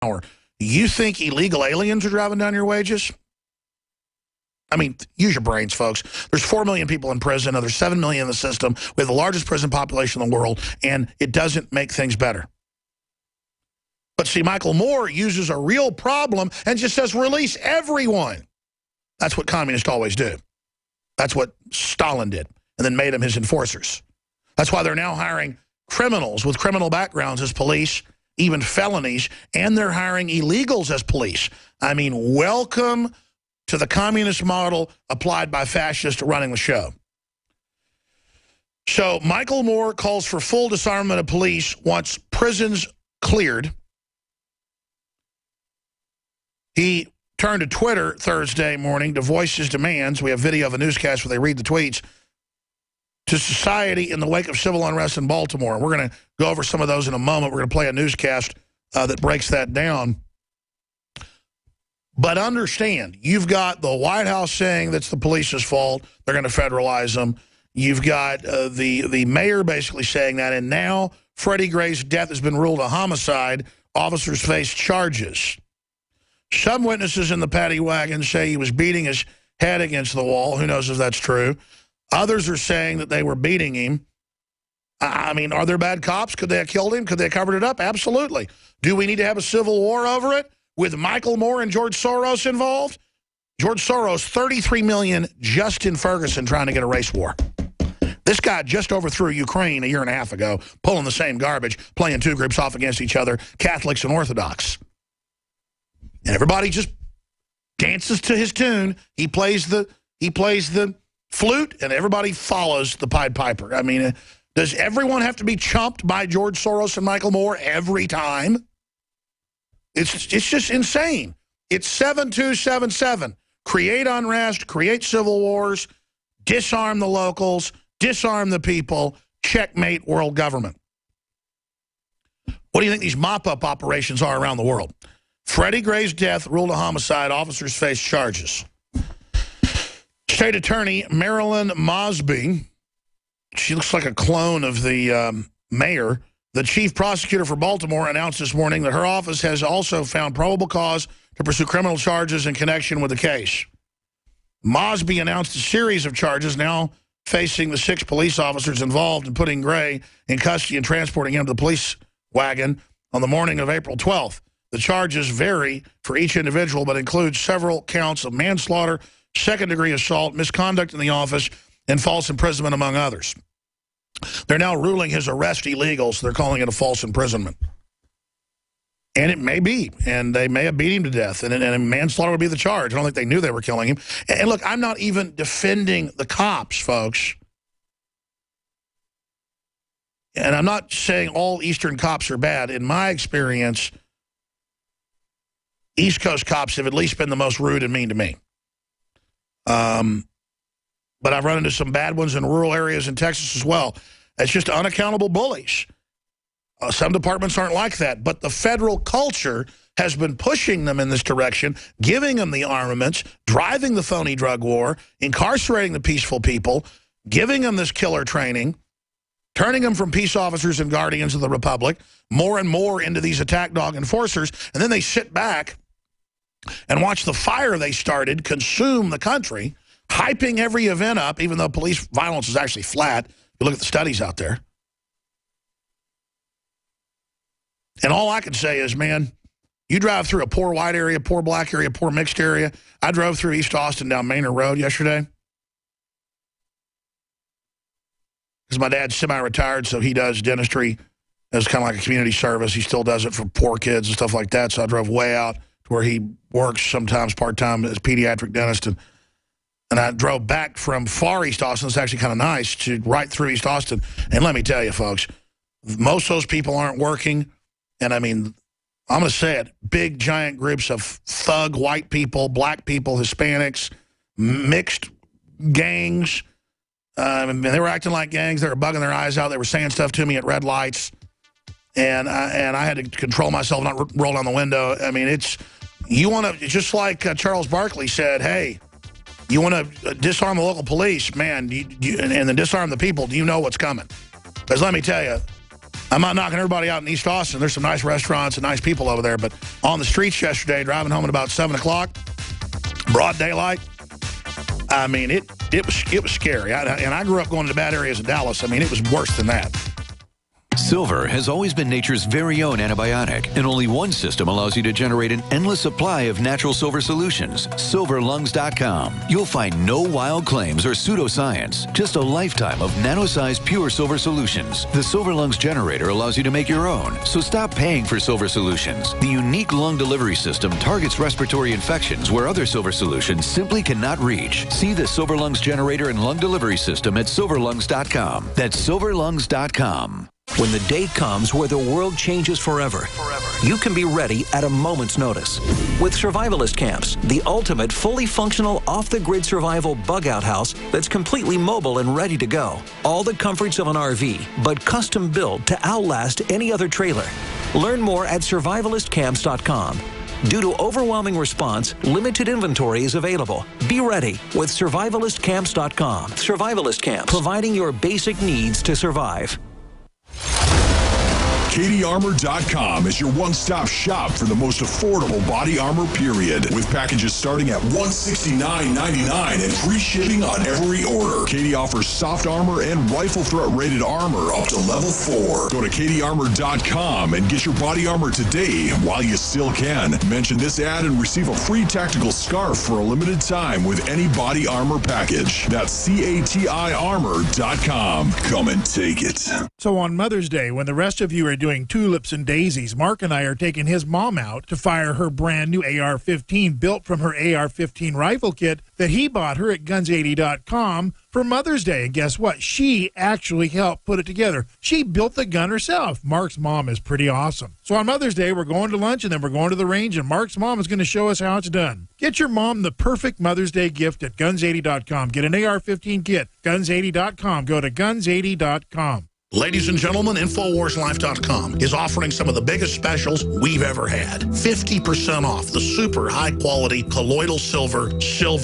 hour. You think illegal aliens are driving down your wages? I mean, use your brains, folks. There's 4 million people in prison. There's 7 million in the system. We have the largest prison population in the world, and it doesn't make things better. But see, Michael Moore uses a real problem and just says, release everyone. That's what communists always do. That's what Stalin did, and then made them his enforcers. That's why they're now hiring criminals with criminal backgrounds as police, even felonies, and they're hiring illegals as police. I mean, welcome to the communist model applied by fascists running the show. So Michael Moore calls for full disarmament of police once prisons cleared. He turned to Twitter Thursday morning to voice his demands. We have video of a newscast where they read the tweets to society in the wake of civil unrest in Baltimore. We're going to go over some of those in a moment. We're going to play a newscast that breaks that down. But understand, you've got the White House saying that's the police's fault. They're going to federalize them. You've got the mayor basically saying that. And now Freddie Gray's death has been ruled a homicide. Officers face charges. Some witnesses in the paddy wagon say he was beating his head against the wall. Who knows if that's true? Others are saying that they were beating him. I mean, are there bad cops? Could they have killed him? Could they have covered it up? Absolutely. Do we need to have a civil war over it with Michael Moore and George Soros involved? George Soros, $33 million just in Ferguson trying to get a race war. This guy just overthrew Ukraine a year and a half ago, pulling the same garbage, playing two groups off against each other, Catholics and Orthodox. And everybody just dances to his tune. He plays the flute, and everybody follows the Pied Piper. I mean, does everyone have to be chumped by George Soros and Michael Moore every time? It's just insane. It's 7277. Create unrest, create civil wars, disarm the locals, disarm the people, checkmate world government. What do you think these mop-up operations are around the world? Freddie Gray's death ruled a homicide. Officers face charges. State Attorney Marilyn Mosby, she looks like a clone of the mayor. The chief prosecutor for Baltimore announced this morning that her office has also found probable cause to pursue criminal charges in connection with the case. Mosby announced a series of charges now facing the 6 police officers involved in putting Gray in custody and transporting him to the police wagon on the morning of April 12th. The charges vary for each individual, but include several counts of manslaughter, second-degree assault, misconduct in the office, and false imprisonment, among others. They're now ruling his arrest illegal, so they're calling it a false imprisonment. And it may be, and they may have beat him to death, and manslaughter would be the charge. I don't think they knew they were killing him. And look, I'm not even defending the cops, folks. And I'm not saying all Eastern cops are bad. In my experience, East Coast cops have at least been the most rude and mean to me. But I've run into some bad ones in rural areas in Texas as well. It's just unaccountable bullies. Some departments aren't like that. But the federal culture has been pushing them in this direction, giving them the armaments, driving the phony drug war, incarcerating the peaceful people, giving them this killer training, turning them from peace officers and guardians of the Republic more and more into these attack dog enforcers. And then they sit back and watch the fire they started consume the country, hyping every event up, even though police violence is actually flat. You look at the studies out there. And all I can say is, man, you drive through a poor white area, poor black area, poor mixed area. I drove through East Austin down Manor Road yesterday. Because my dad's semi-retired, so he does dentistry as kind of like a community service. He still does it for poor kids and stuff like that. So I drove way out to where he works sometimes part-time as a pediatric dentist. And I drove back from far East Austin. It's actually kind of nice to right through East Austin. And let me tell you, folks, most of those people aren't working. And, I mean, I'm going to say it, big, giant groups of thug white people, black people, Hispanics, mixed gangs. They were acting like gangs. They were bugging their eyes out. They were saying stuff to me at red lights. And I had to control myself, not roll down the window. I mean, you want to, just like Charles Barkley said, hey, you want to disarm the local police, man, and then disarm the people, do you know what's coming? Because let me tell you, I'm not knocking everybody out in East Austin. There's some nice restaurants and nice people over there. But on the streets yesterday, driving home at about 7 o'clock, broad daylight, I mean, it was scary. And I grew up going to bad areas in Dallas. I mean, it was worse than that. Silver has always been nature's very own antibiotic, and only one system allows you to generate an endless supply of natural silver solutions. Silverlungs.com. You'll find no wild claims or pseudoscience, just a lifetime of nano-sized pure silver solutions. The Silver Lungs generator allows you to make your own, so stop paying for silver solutions. The unique lung delivery system targets respiratory infections where other silver solutions simply cannot reach. See the Silver Lungs generator and lung delivery system at silverlungs.com. That's silverlungs.com. When the day comes where the world changes forever, you can be ready at a moment's notice. With Survivalist Camps, the ultimate fully functional off-the-grid survival bug-out house that's completely mobile and ready to go. All the comforts of an RV, but custom built to outlast any other trailer. Learn more at survivalistcamps.com. Due to overwhelming response, limited inventory is available. Be ready with survivalistcamps.com. Survivalist Camps, providing your basic needs to survive. CatieArmor.com is your one-stop shop for the most affordable body armor, period. With packages starting at $169.99 and free shipping on every order. Katie offers soft armor and rifle threat rated armor up to level 4. Go to CatieArmor.com and get your body armor today while you still can. Mention this ad and receive a free tactical scarf for a limited time with any body armor package. That's CatieArmor.com. Come and take it. So on Mother's Day, when the rest of you are doing tulips and daisies, Mark and I are taking his mom out to fire her brand new AR-15 built from her AR-15 rifle kit that he bought her at Guns80.com for Mother's Day. And guess what? She actually helped put it together. She built the gun herself. Mark's mom is pretty awesome. So on Mother's Day, we're going to lunch and then we're going to the range, and Mark's mom is going to show us how it's done. Get your mom the perfect Mother's Day gift at Guns80.com. Get an AR-15 kit. Guns80.com. Go to Guns80.com. Ladies and gentlemen, InfoWarsLife.com is offering some of the biggest specials we've ever had. 50% off the super high-quality colloidal silver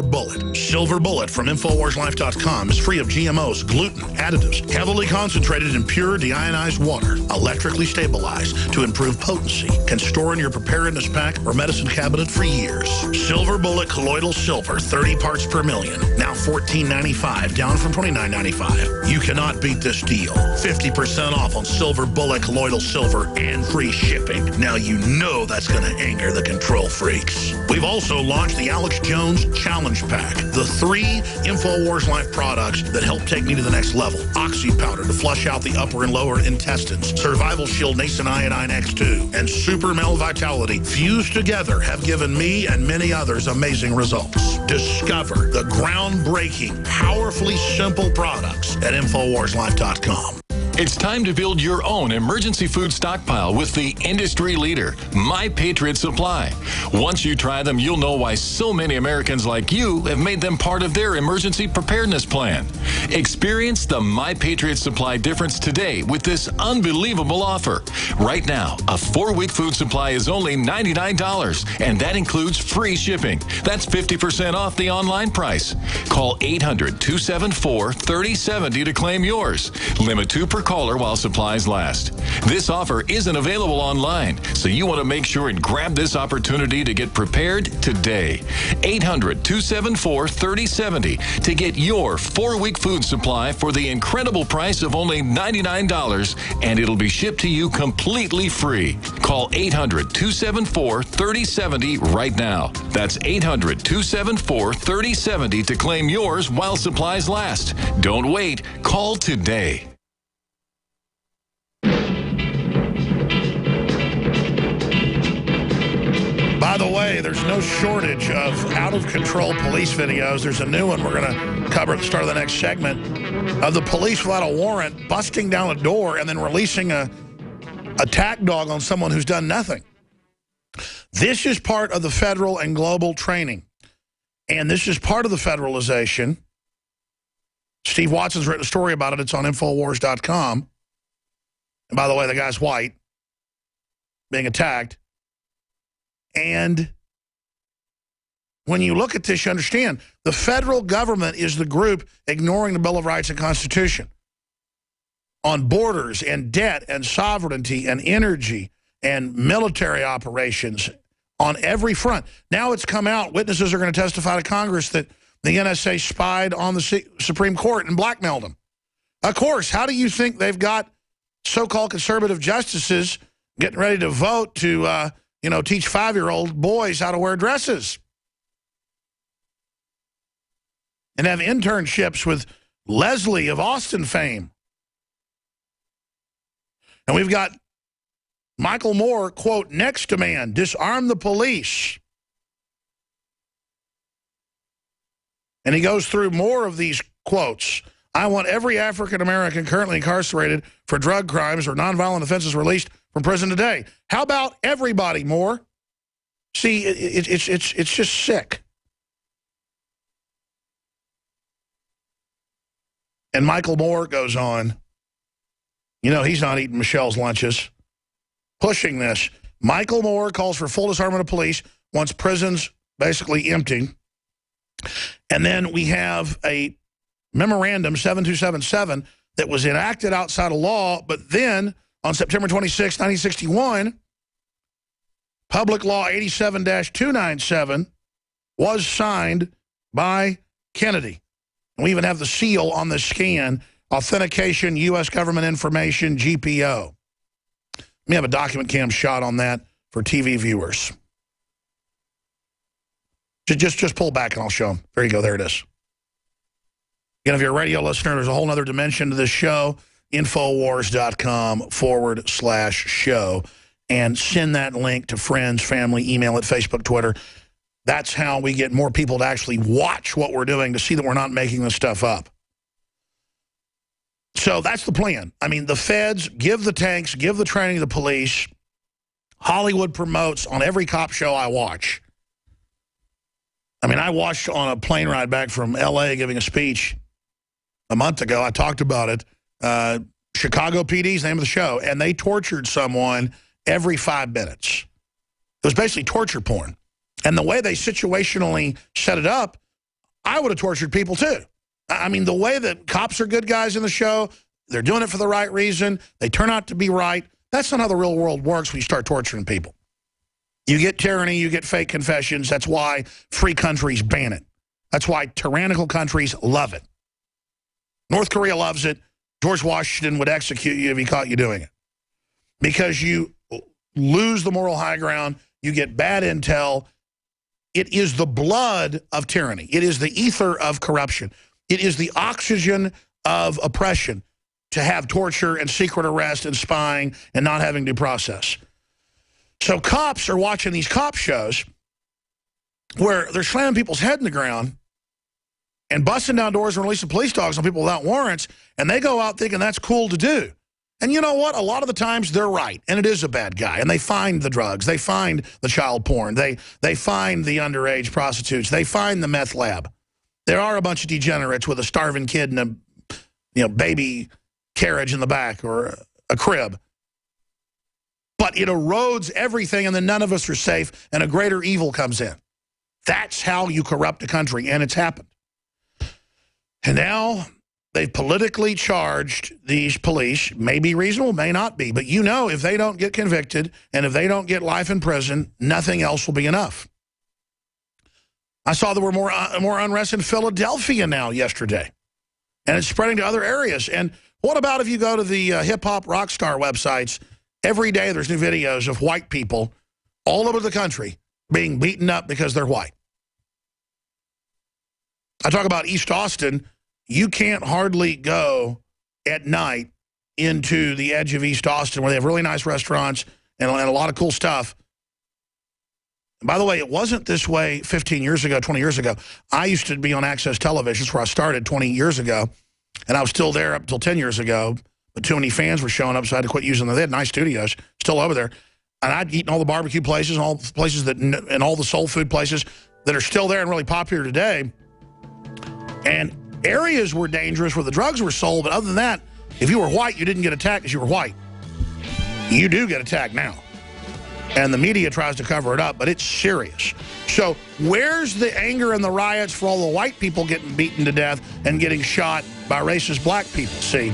bullet. Silver Bullet from InfoWarsLife.com is free of GMOs, gluten, additives, heavily concentrated in pure deionized water, electrically stabilized to improve potency, can store in your preparedness pack or medicine cabinet for years. Silver Bullet colloidal silver, 30 parts per million, now $14.95, down from $29.95. You cannot beat this deal. 50% off on Silver Bullet colloidal silver and free shipping. Now you know that's going to anger the control freaks. We've also launched the Alex Jones Challenge Pack, the 3 InfoWars Life products that help take me to the next level. Oxy Powder to flush out the upper and lower intestines, Survival Shield Nascent Iodine X2, and Super Male Vitality fused together have given me and many others amazing results. Discover the groundbreaking, powerfully simple products at InfoWarsLife.com. It's time to build your own emergency food stockpile with the industry leader, My Patriot Supply. Once you try them, you'll know why so many Americans like you have made them part of their emergency preparedness plan. Experience the My Patriot Supply difference today with this unbelievable offer. Right now, a 4-week food supply is only $99, and that includes free shipping. That's 50% off the online price. Call 800-274-3070 to claim yours. Limit 2 per caller while supplies last. This offer isn't available online, so you want to make sure and grab this opportunity to get prepared today. 800-274-3070 to get your 4-week food supply for the incredible price of only $99, and it'll be shipped to you completely free. Call 800-274-3070 right now. That's 800-274-3070 to claim yours while supplies last. Don't wait. Call today. By the way, there's no shortage of out-of-control police videos. There's a new one we're going to cover at the start of the next segment of the police without a warrant busting down a door and then releasing a attack dog on someone who's done nothing. This is part of the federal and global training. And this is part of the federalization. Steve Watson's written a story about it. It's on Infowars.com. And by the way, the guy's white, being attacked. And when you look at this, you understand the federal government is the group ignoring the Bill of Rights and Constitution. on borders and debt and sovereignty and energy and military operations on every front. Now it's come out, witnesses are going to testify to Congress that the NSA spied on the Supreme Court and blackmailed them. Of course, how do you think they've got so-called conservative justices getting ready to vote to, teach 5-year-old boys how to wear dresses? And have internships with Leslie of Austin fame. And we've got Michael Moore, quote, next demand, disarm the police. And he goes through more of these quotes. I want every African-American currently incarcerated for drug crimes or nonviolent offenses released from prison today. How about everybody, Moore? See, it's just sick. And Michael Moore goes on. You know, he's not eating Michelle's lunches. Pushing this. Michael Moore calls for full disarmament of police once prisons basically empty. And then we have a memorandum, 7277, that was enacted outside of law, but then on September 26, 1961, Public Law 87-297 was signed by Kennedy. And we even have the seal on the scan, Authentication, U.S. Government Information, GPO. Let me have a document cam shot on that for TV viewers. Just pull back and I'll show them. There you go. There it is. Again, if you're a radio listener, there's a whole other dimension to this show. Infowars.com/show. And send that link to friends, family, email it, Facebook, Twitter. That's how we get more people to actually watch what we're doing to see that we're not making this stuff up. So that's the plan. I mean, the feds give the tanks, give the training to the police. Hollywood promotes on every cop show I watch. I mean, I watched on a plane ride back from L.A. giving a speech a month ago. I talked about it. Chicago PD's the name of the show. And they tortured someone every 5 minutes. It was basically torture porn. And the way they situationally set it up, I would have tortured people too. I mean, the way that cops are good guys in the show, they're doing it for the right reason, they turn out to be right. That's not how the real world works when you start torturing people. You get tyranny, you get fake confessions. That's why free countries ban it. That's why tyrannical countries love it. North Korea loves it. George Washington would execute you if he caught you doing it. Because you lose the moral high ground, you get bad intel. It is the blood of tyranny. It is the ether of corruption. It is the oxygen of oppression to have torture and secret arrest and spying and not having due process. So cops are watching these cop shows where they're slamming people's head in the ground and busting down doors and releasing police dogs on people without warrants, and they go out thinking that's cool to do. And you know what? A lot of the times they're right, and it is a bad guy. And they find the drugs. They find the child porn. They find the underage prostitutes. They find the meth lab. There are a bunch of degenerates with a starving kid and a baby carriage in the back or a crib. But it erodes everything, and then none of us are safe, and a greater evil comes in. That's how you corrupt a country, and it's happened. And now they've politically charged these police. May be reasonable, may not be. But you know, if they don't get convicted and if they don't get life in prison, nothing else will be enough. I saw there were more unrest in Philadelphia now yesterday. And it's spreading to other areas. And what about if you go to the hip-hop rock star websites? Every day there's new videos of white people all over the country being beaten up because they're white. I talk about East Austin. You can't hardly go at night into the edge of East Austin where they have really nice restaurants and a lot of cool stuff. By the way, it wasn't this way 15 years ago, 20 years ago. I used to be on Access Television. That's where I started 20 years ago. And I was still there up until 10 years ago. But too many fans were showing up, so I had to quit using them. They had nice studios still over there. And I'd eat in all the barbecue places and all the places and all the soul food places that are still there and really popular today. And areas were dangerous where the drugs were sold. But other than that, if you were white, you didn't get attacked because you were white. You do get attacked now. And the media tries to cover it up, but it's serious. So where's the anger and the riots for all the white people getting beaten to death and getting shot by racist black people? See,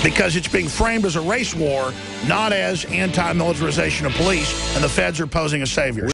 because it's being framed as a race war, not as anti-militarization of police, and the feds are posing as saviors.